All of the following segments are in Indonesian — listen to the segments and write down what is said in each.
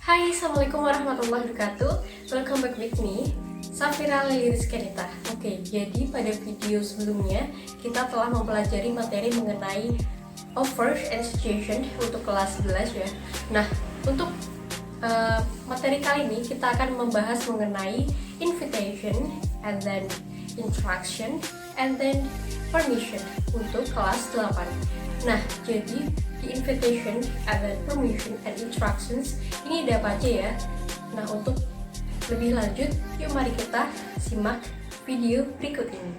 Hai, Assalamualaikum warahmatullahi wabarakatuh. Welcome back with me, Safira Liriskenita. Oke, jadi pada video sebelumnya kita telah mempelajari materi mengenai offers and situation untuk kelas 11 ya. Nah, untuk materi kali ini kita akan membahas mengenai invitation and then instruction and then permission untuk kelas 8. Nah, jadi di invitation, and permission, and instructions ini ada apa aja ya? Nah, untuk lebih lanjut, yuk mari kita simak video berikut ini.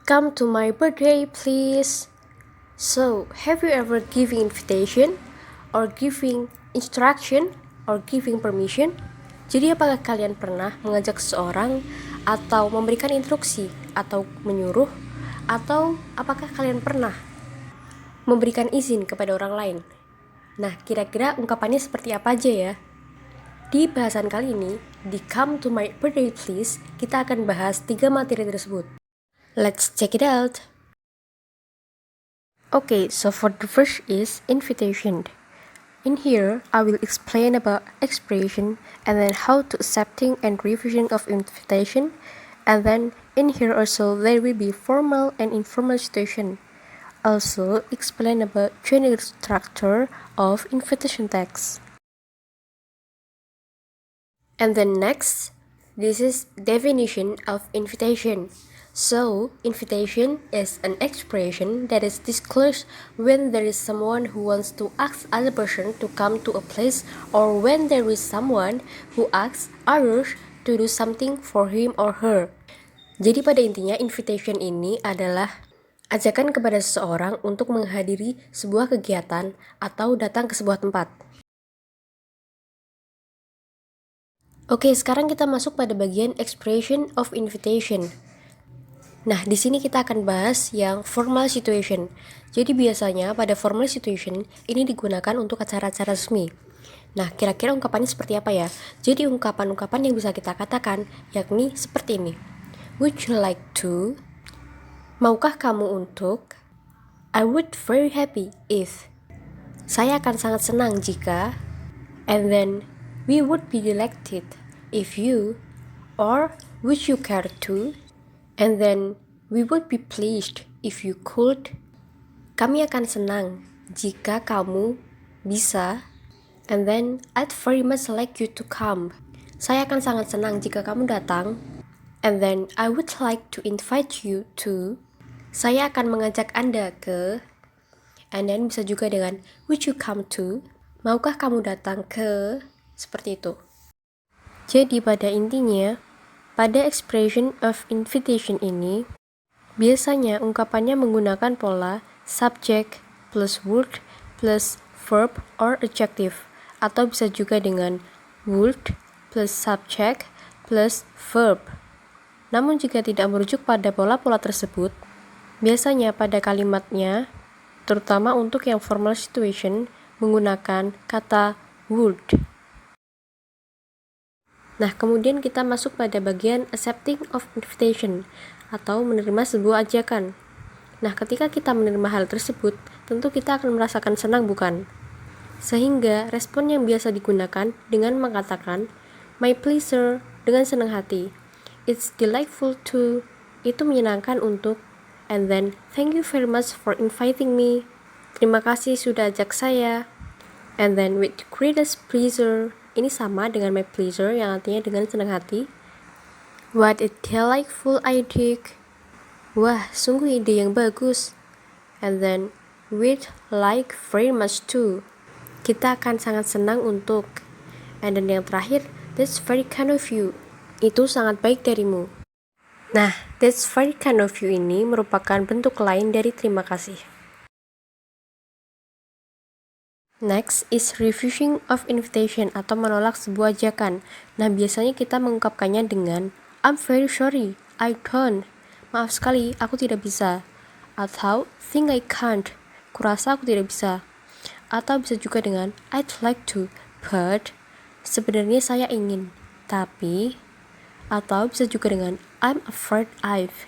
Come to my birthday, please. So, have you ever giving invitation, or giving instruction, or giving permission? Jadi apakah kalian pernah mengajak seseorang, atau memberikan instruksi, atau menyuruh, atau apakah kalian pernah memberikan izin kepada orang lain? Nah, kira-kira ungkapannya seperti apa aja ya? Di bahasan kali ini, di Come to my birthday please, kita akan bahas 3 materi tersebut. Let's check it out. Okay, so for the first is invitation. In here, I will explain about expression and then how to accepting and refusing of invitation. And then in here also there will be formal and informal situation. Also explain about general structure of invitation text. And then next, this is definition of invitation. So, invitation is an expression that is disclosed when there is someone who wants to ask other person to come to a place, or when there is someone who asks others to do something for him or her. Jadi pada intinya invitation ini adalah ajakan kepada seseorang untuk menghadiri sebuah kegiatan atau datang ke sebuah tempat. Oke, sekarang kita masuk pada bagian expression of invitation. Nah, di sini kita akan bahas yang formal situation. Jadi biasanya pada formal situation ini digunakan untuk acara-acara resmi. Nah, kira-kira ungkapannya seperti apa ya? Jadi ungkapan-ungkapan yang bisa kita katakan yakni seperti ini. Would you like to? Maukah kamu untuk? I would very happy if. Saya akan sangat senang jika. And then we would be delighted if you. Or would you care to? And then we would be pleased if you could. Kami akan senang jika kamu bisa. And then I'd very much like you to come. Saya akan sangat senang jika kamu datang. And then I would like to invite you to. Saya akan mengajak Anda ke. And then bisa juga dengan would you come to. Maukah kamu datang ke. Seperti itu. Jadi pada intinya, pada expression of invitation ini, biasanya ungkapannya menggunakan pola subject plus word plus verb or adjective, atau bisa juga dengan word plus subject plus verb. Namun jika tidak merujuk pada pola-pola tersebut, biasanya pada kalimatnya, terutama untuk yang formal situation, menggunakan kata would. Nah, kemudian kita masuk pada bagian accepting of invitation atau menerima sebuah ajakan. Nah, ketika kita menerima hal tersebut, tentu kita akan merasakan senang, bukan? Sehingga respon yang biasa digunakan dengan mengatakan my pleasure dengan senang hati. It's delightful to, itu menyenangkan untuk. And then thank you very much for inviting me. Terima kasih sudah ajak saya. And then with the greatest pleasure, ini sama dengan my pleasure yang artinya dengan senang hati. What a delightful idea. Wah, sungguh ide yang bagus. And then we'd like very much too. Kita akan sangat senang untuk. And then yang terakhir, that's very kind of you. Itu sangat baik darimu. Nah, that's very kind of you ini merupakan bentuk lain dari terima kasih. Next is refusing of invitation atau menolak sebuah ajakan. Nah, biasanya kita mengungkapkannya dengan I'm very sorry, I don't. Maaf sekali, aku tidak bisa. Atau think I can't, kurasa aku tidak bisa. Atau bisa juga dengan I'd like to, but sebenarnya saya ingin, tapi. Atau bisa juga dengan I'm afraid I've,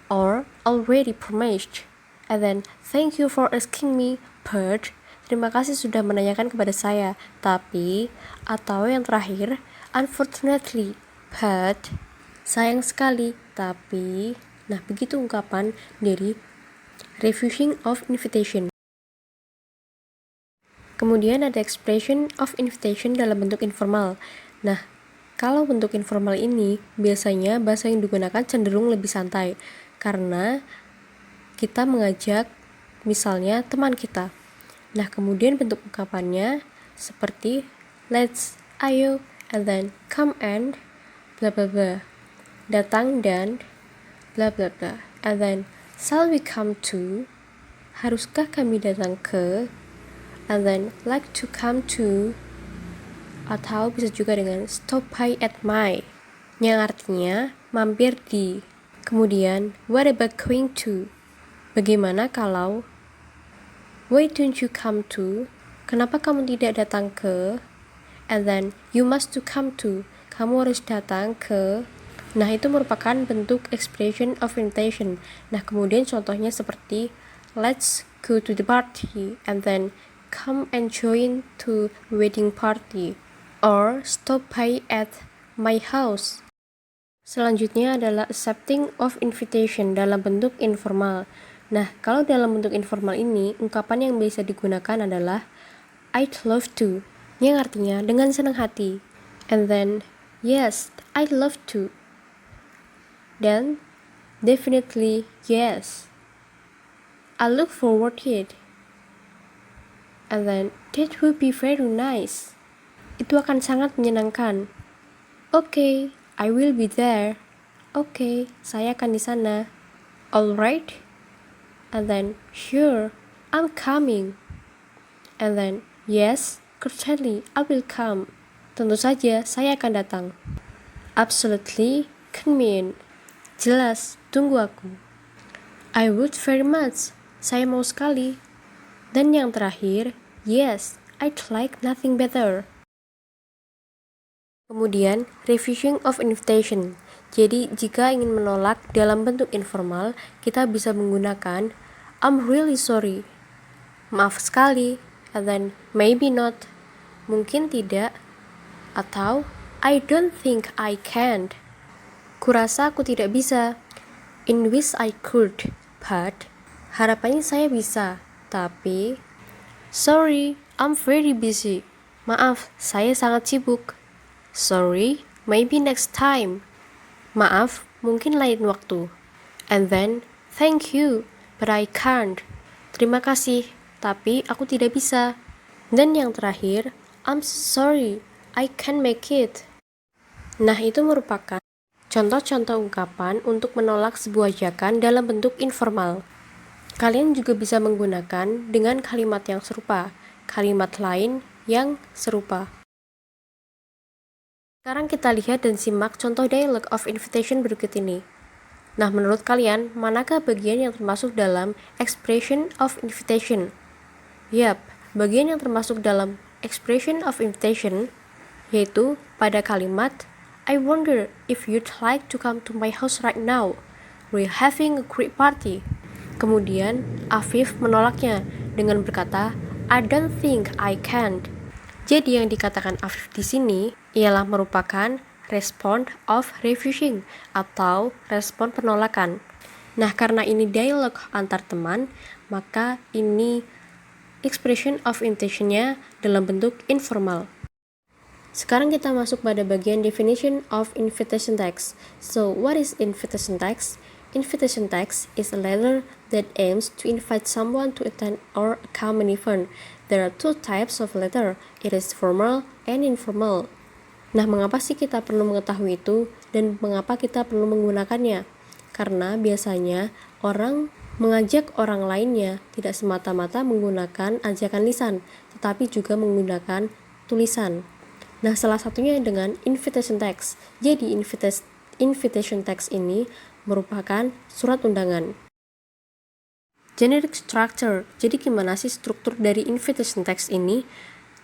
or already promised. And then thank you for asking me, but terima kasih sudah menanyakan kepada saya. Tapi, atau yang terakhir, unfortunately, but, sayang sekali, tapi. Nah, begitu ungkapan dari refusing of invitation. Kemudian ada expression of invitation dalam bentuk informal. Nah, kalau bentuk informal ini, biasanya bahasa yang digunakan cenderung lebih santai, karena kita mengajak misalnya teman kita. Nah, kemudian bentuk ungkapannya seperti let's, ayo, and then come and bla bla bla. Datang dan bla bla bla. And then shall we come to? Haruskah kami datang ke? And then like to come to, atau bisa juga dengan stop by at my, yang artinya mampir di. Kemudian what about going to? Bagaimana kalau? Why don't you come to? Kenapa kamu tidak datang ke? And then you must to come to, kamu harus datang ke. Nah, itu merupakan bentuk expression of invitation. Nah, kemudian contohnya seperti let's go to the party, and then come and join to wedding party, or stop by at my house. Selanjutnya adalah accepting of invitation dalam bentuk informal. Nah, kalau dalam bentuk informal ini, ungkapan yang bisa digunakan adalah I'd love to, yang artinya dengan senang hati. And then, yes, I'd love to. Dan, definitely yes. I look forward to it. And then, that would be very nice. Itu akan sangat menyenangkan. Okay, I will be there. Okay, saya akan di sana. Alright. And then, sure, I'm coming. And then, yes, certainly, I will come. Tentu saja, saya akan datang. Absolutely, convenient. Jelas, tunggu aku. I would very much. Saya mau sekali. Dan yang terakhir, yes, I'd like nothing better. Kemudian, refusing of invitation. Jadi, jika ingin menolak dalam bentuk informal, kita bisa menggunakan I'm really sorry. Maaf sekali. And then, maybe not. Mungkin tidak. Atau, I don't think I can. Kurasa aku tidak bisa. In wish I could, but harapannya saya bisa. Tapi, sorry, I'm very busy. Maaf, saya sangat sibuk. Sorry, maybe next time. Maaf, mungkin lain waktu. And then, thank you, but I can't. Terima kasih, tapi aku tidak bisa. Dan yang terakhir, I'm sorry, I can't make it. Nah, itu merupakan contoh-contoh ungkapan untuk menolak sebuah ajakan dalam bentuk informal. Kalian juga bisa menggunakan dengan kalimat yang serupa, kalimat lain yang serupa. Sekarang kita lihat dan simak contoh dialogue of invitation berikut ini. Nah, menurut kalian, manakah bagian yang termasuk dalam expression of invitation? Yap, bagian yang termasuk dalam expression of invitation yaitu pada kalimat I wonder if you'd like to come to my house right now. We're having a great party. Kemudian, Afif menolaknya dengan berkata, I don't think I can. Jadi yang dikatakan Afif di sini ialah merupakan respond of refusing atau respon penolakan. Nah, karena ini dialog antar teman, maka ini expression of invitation-nya dalam bentuk informal. Sekarang kita masuk pada bagian definition of invitation text. So, what is invitation text? Invitation text is a letter that aims to invite someone to attend or come an event. There are two types of letter. It is formal and informal. Nah, mengapa sih kita perlu mengetahui itu dan mengapa kita perlu menggunakannya? Karena biasanya orang mengajak orang lainnya tidak semata-mata menggunakan ajakan lisan, tetapi juga menggunakan tulisan. Nah, salah satunya dengan invitation text. Jadi, invitation text ini merupakan surat undangan. Generic structure. Jadi gimana sih struktur dari invitation text ini?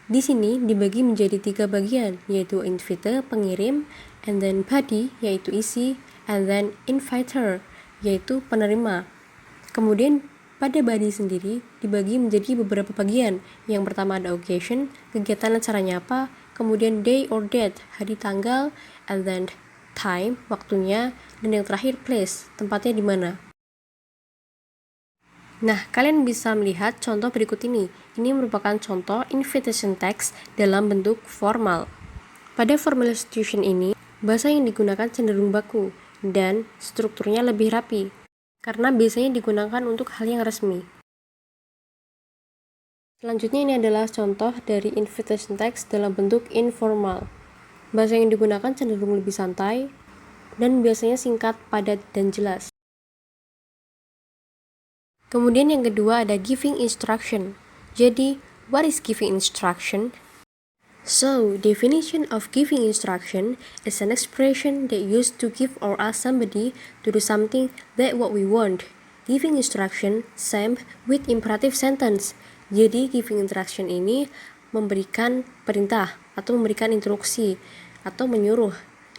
Di sini dibagi menjadi 3 bagian, yaitu invite, pengirim, and then body, yaitu isi, and then inviter, yaitu penerima. Kemudian pada body sendiri dibagi menjadi beberapa bagian. Yang pertama ada occasion, kegiatan acaranya apa, kemudian day or date, hari tanggal, and then time, waktunya, dan yang terakhir place, tempatnya di mana. Nah, kalian bisa melihat contoh berikut ini. Ini merupakan contoh invitation text dalam bentuk formal. Pada formal situation ini, bahasa yang digunakan cenderung baku dan strukturnya lebih rapi, karena biasanya digunakan untuk hal yang resmi. Selanjutnya ini adalah contoh dari invitation text dalam bentuk informal. Bahasa yang digunakan cenderung lebih santai dan biasanya singkat, padat, dan jelas. Kemudian yang kedua ada giving instruction. Jadi, what is giving instruction? So, definition of giving instruction is an expression that used to give or ask somebody to do something that what we want. Giving instruction same with imperative sentence. Jadi, giving instruction ini memberikan perintah atau memberikan instruksi atau menyuruh.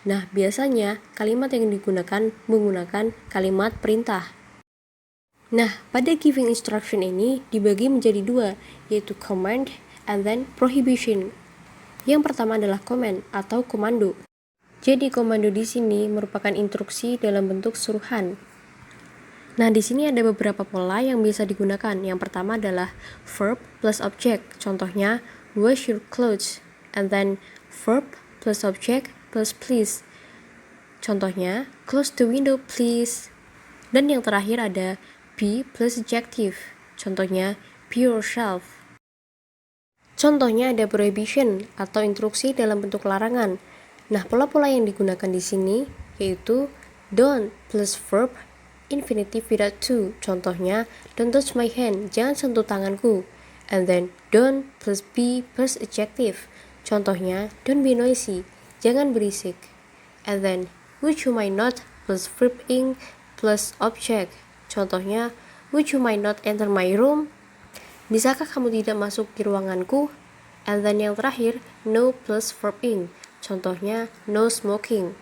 Nah, biasanya kalimat yang digunakan menggunakan kalimat perintah. Nah, pada giving instruction ini dibagi menjadi dua, yaitu command and then prohibition. Yang pertama adalah command atau komando. Jadi komando di sini merupakan instruksi dalam bentuk suruhan. Nah, di sini ada beberapa pola yang bisa digunakan. Yang pertama adalah verb plus object. Contohnya, wash your clothes. And then verb plus object plus please. Contohnya, close the window please. Dan yang terakhir ada be plus adjective. Contohnya, be yourself. Contohnya ada prohibition atau instruksi dalam bentuk larangan. Nah, pola-pola yang digunakan di sini yaitu don't plus verb infinitive without to. Contohnya, don't touch my hand, jangan sentuh tanganku. And then don't plus be plus adjective. Contohnya, don't be noisy, jangan berisik. And then would you mind not plus verb ing plus object. Contohnya, would you mind not enter my room? Bisakah kamu tidak masuk di ruanganku? And then yang terakhir, no plus verb ing. Contohnya, no smoking.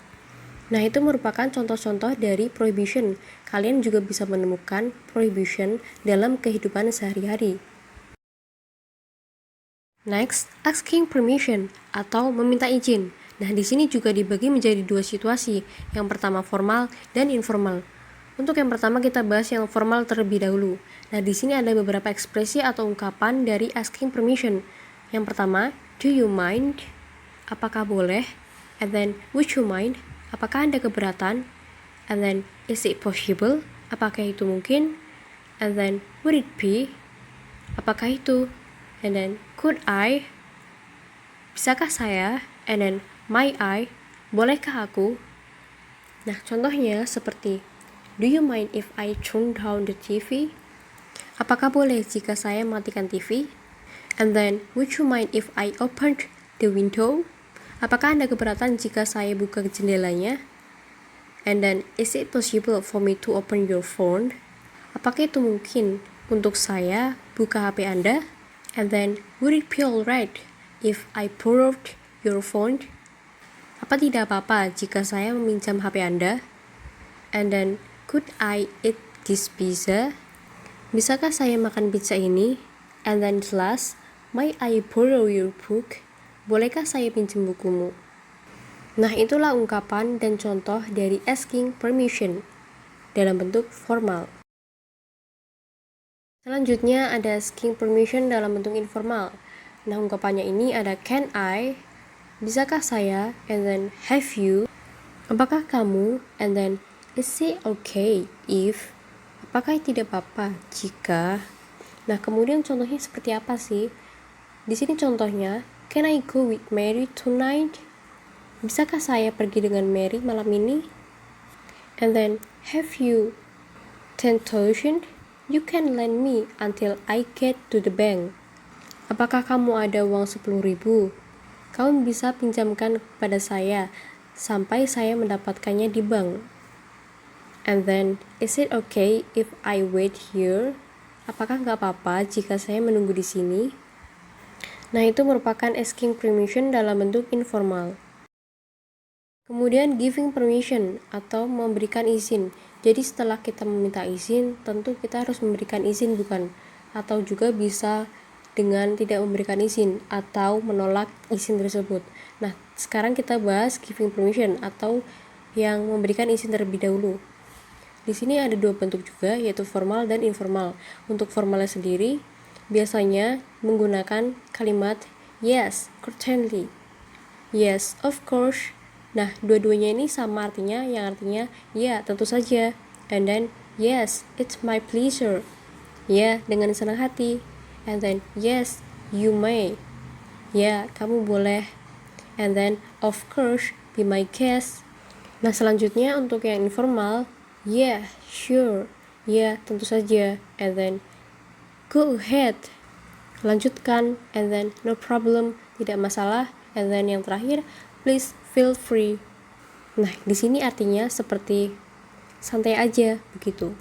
Nah, itu merupakan contoh-contoh dari prohibition. Kalian juga bisa menemukan prohibition dalam kehidupan sehari-hari. Next, asking permission atau meminta izin. Nah, di sini juga dibagi menjadi dua situasi. Yang pertama formal dan informal. Untuk yang pertama kita bahas yang formal terlebih dahulu. Nah, di sini ada beberapa ekspresi atau ungkapan dari asking permission. Yang pertama, do you mind? Apakah boleh? And then, would you mind? Apakah Anda keberatan? And then, is it possible? Apakah itu mungkin? And then, would it be? Apakah itu? And then, could I? Bisakah saya? And then, might I? Bolehkah aku? Nah, contohnya seperti, do you mind if I turn down the TV? Apakah boleh jika saya matikan TV? And then, would you mind if I opened the window? Apakah Anda keberatan jika saya buka jendelanya? And then, is it possible for me to open your phone? Apakah itu mungkin untuk saya buka HP Anda? And then, would it be alright if I borrowed your phone? Apa tidak apa-apa jika saya meminjam HP Anda? And then, could I eat this pizza? Bisakah saya makan pizza ini? And then last, might I borrow your book? Bolehkah saya pinjam bukumu? Nah, itulah ungkapan dan contoh dari asking permission dalam bentuk formal. Selanjutnya ada asking permission dalam bentuk informal. Nah, ungkapannya ini ada can I, bisakah saya, and then have you, apakah kamu, and then is it okay if, apakah tidak apa-apa jika. Nah, kemudian contohnya seperti apa sih? Di sini contohnya, can I go with Mary tonight? Bisakah saya pergi dengan Mary malam ini? And then, have you 10,000? You can lend me until I get to the bank. Apakah kamu ada uang 10.000? Kamu bisa pinjamkan kepada saya sampai saya mendapatkannya di bank. And then, is it okay if I wait here? Apakah nggak apa-apa jika saya menunggu di sini? Nah, itu merupakan asking permission dalam bentuk informal. Kemudian giving permission atau memberikan izin. Jadi setelah kita meminta izin, tentu kita harus memberikan izin, bukan? Atau juga bisa dengan tidak memberikan izin atau menolak izin tersebut. Nah, sekarang kita bahas giving permission atau yang memberikan izin terlebih dahulu. Di sini ada dua bentuk juga, yaitu formal dan informal. Untuk formalnya sendiri, biasanya menggunakan kalimat yes, certainly, yes, of course. Nah, dua-duanya ini sama artinya, yang artinya ya, tentu saja. And then, yes, it's my pleasure. Ya, dengan senang hati. And then, yes, you may. Ya, kamu boleh. And then, of course, be my guest. Nah, selanjutnya untuk yang informal, yeah, sure. Ya, tentu saja. And then, go ahead. Lanjutkan. And then, no problem. Tidak masalah. And then yang terakhir, please feel free. Nah, di sini artinya seperti santai aja begitu.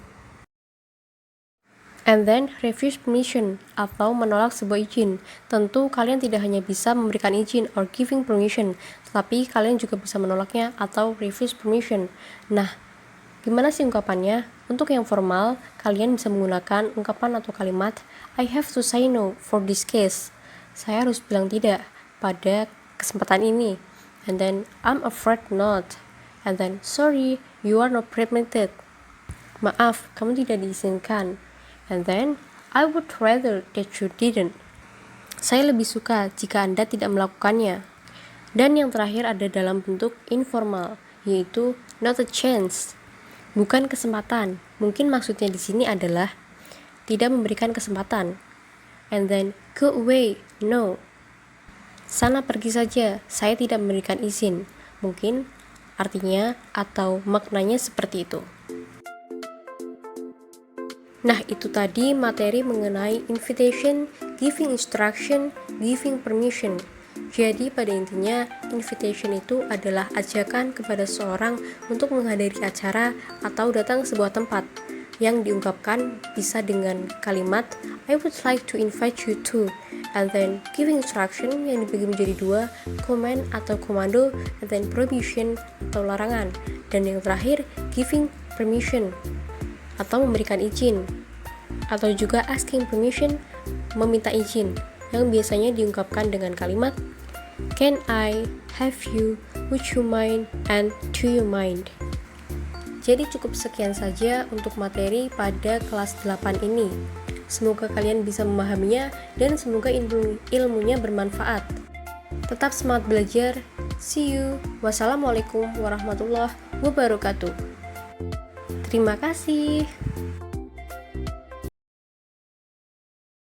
And then refuse permission atau menolak sebuah izin. Tentu kalian tidak hanya bisa memberikan izin or giving permission, tetapi kalian juga bisa menolaknya atau refuse permission. Nah, gimana sih ungkapannya? Untuk yang formal, kalian bisa menggunakan ungkapan atau kalimat I have to say no for this case. Saya harus bilang tidak pada kesempatan ini. And then I'm afraid not. And then sorry, you are not permitted. Maaf, kamu tidak diizinkan. And then I would rather that you didn't. Saya lebih suka jika Anda tidak melakukannya. Dan yang terakhir ada dalam bentuk informal, yaitu not a chance. Bukan kesempatan. Mungkin maksudnya di sini adalah tidak memberikan kesempatan. And then go away, no. Sana pergi saja, saya tidak memberikan izin. Mungkin artinya atau maknanya seperti itu. Nah, itu tadi materi mengenai invitation, giving instruction, giving permission. Jadi pada intinya, invitation itu adalah ajakan kepada seseorang untuk menghadiri acara atau datang ke sebuah tempat, yang diungkapkan bisa dengan kalimat I would like to invite you to. And then giving instruction yang dibagi menjadi dua, command atau komando, and then prohibition atau larangan. Dan yang terakhir, giving permission atau memberikan izin, atau juga asking permission, meminta izin, yang biasanya diungkapkan dengan kalimat can I, have you, would you mind, and do you mind. Jadi cukup sekian saja untuk materi pada kelas 8 ini. Semoga kalian bisa memahaminya dan semoga ilmunya bermanfaat. Tetap semangat belajar. See you. Wassalamualaikum warahmatullahi wabarakatuh. Terima kasih.